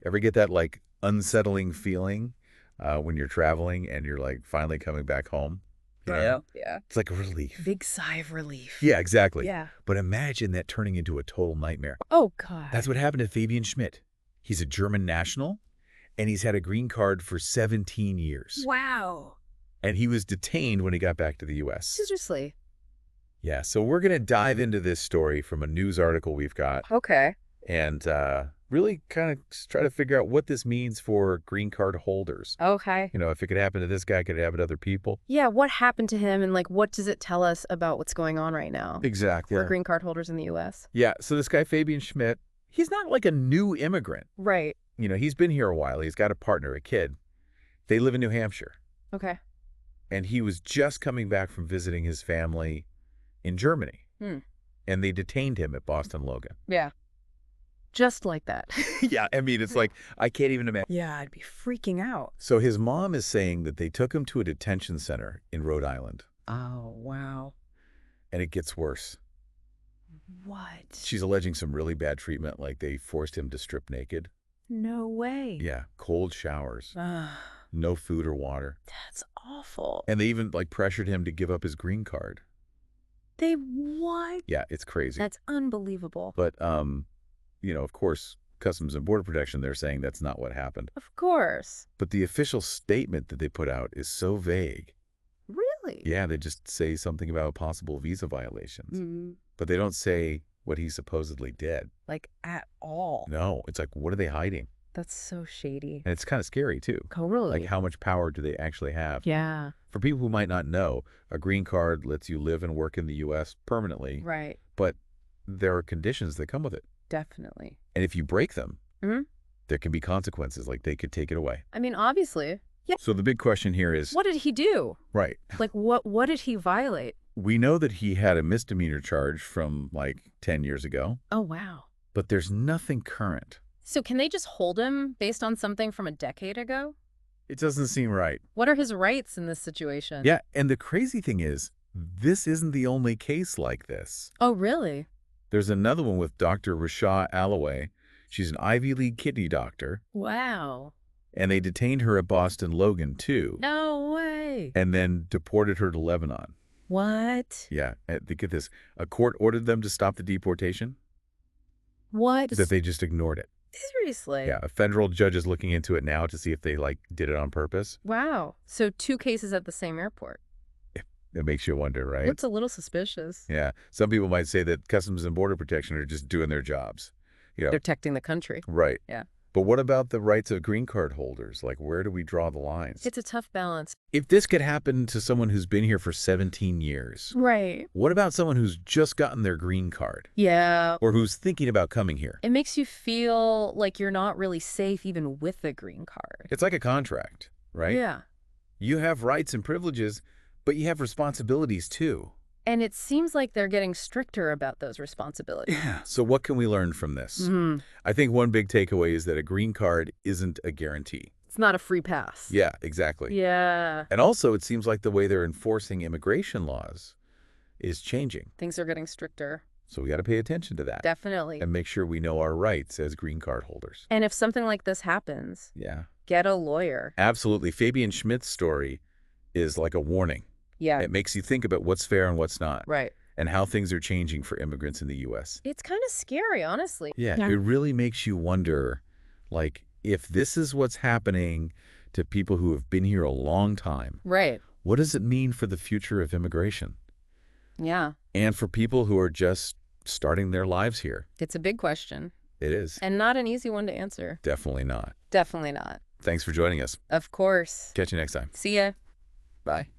Ever get that like unsettling feeling when you're traveling and you're like finally coming back home? You know? Yeah. It's like a relief. Big sigh of relief. Yeah, exactly. Yeah. But imagine that turning into a total nightmare. Oh, God. That's what happened to Fabian Schmidt. He's a German national, and he's had a green card for 17 years. Wow. And he was detained when he got back to the U.S. Seriously. Yeah, so we're going to dive into this story from a news article we've got Okay. and really kind of try to figure out what this means for green card holders. Okay. You know, if it could happen to this guy, could it happen to other people? Yeah, what happened to him and, like, what does it tell us about what's going on right now Exactly. for green card holders in the U.S.? Yeah, so this guy, Fabian Schmidt, he's not like a new immigrant. Right. You know, he's been here a while. He's got a partner, a kid. They live in New Hampshire. Okay. And he was just coming back from visiting his family in Germany. And they detained him at Boston Logan. Yeah. Just like that. Yeah, I mean, it's like, I can't even imagine. Yeah, I'd be freaking out. So his mom is saying that they took him to a detention center in Rhode Island. Oh, wow. And it gets worse. What? She's alleging some really bad treatment, like they forced him to strip naked. No way. Yeah, cold showers, Ugh, no food or water. that's awful. And they even like pressured him to give up his green card. They what? Yeah, it's crazy. That's unbelievable. But, you know, of course, Customs and Border Protection, they're saying that's not what happened. Of course. But the official statement that they put out is so vague. Really? Yeah, they just say something about possible visa violations. Mm, But they don't say what he supposedly did. like, at all. No, it's like, what are they hiding? That's so shady. And it's kind of scary, too. Totally. Like, how much power do they actually have? Yeah. For people who might not know, a green card lets you live and work in the U.S. permanently, Right. but there are conditions that come with it. Definitely. And if you break them, Mhm. there can be consequences, like they could take it away. I mean, obviously. Yeah. So the big question here is, What did he do? right, Like, what did he violate? we know that he had a misdemeanor charge from like 10 years ago, Oh, wow. but there's nothing current. So can they just hold him based on something from a decade ago? It doesn't seem right. What are his rights in this situation? Yeah, and the crazy thing is, this isn't the only case like this. Oh, really? There's another one with Dr. Rasha Alloway. She's an Ivy League kidney doctor, Wow. and they detained her at Boston Logan, too, No way. and then deported her to Lebanon. What? Yeah, get this. A court ordered them to stop the deportation, What? that they just ignored it. Seriously? Yeah, a federal judge is looking into it now to see if they, like, did it on purpose. Wow. So 2 cases at the same airport. It makes you wonder, right? It's a little suspicious. Yeah. Some people might say that Customs and Border Protection are just doing their jobs. You know, Protecting the country. right. Yeah. But what about the rights of green card holders? Like, where do we draw the lines? It's a tough balance. If this could happen to someone who's been here for 17 years, Right. what about someone who's just gotten their green card Yeah. or who's thinking about coming here? It makes you feel like you're not really safe even with a green card. It's like a contract, right? Yeah. You have rights and privileges, but you have responsibilities too. And it seems like they're getting stricter about those responsibilities. Yeah. So what can we learn from this? Mm-hmm. I think one big takeaway is that a green card isn't a guarantee. It's not a free pass. Yeah, exactly. Yeah. And also, it seems like the way they're enforcing immigration laws is changing. Things are getting stricter. So we got to pay attention to that. Definitely. And make sure we know our rights as green card holders. And if something like this happens, Yeah. get a lawyer. Absolutely. Fabian Schmidt's story is like a warning. Yeah. It makes you think about what's fair and what's not. Right. And how things are changing for immigrants in the U.S. It's kind of scary, honestly. Yeah, it really makes you wonder, like, if this is what's happening to people who have been here a long time, Right. what does it mean for the future of immigration? Yeah. And for people who are just starting their lives here? It's a big question. It is. And not an easy one to answer. Definitely not. Definitely not. Thanks for joining us. Of course. Catch you next time. See ya. Bye.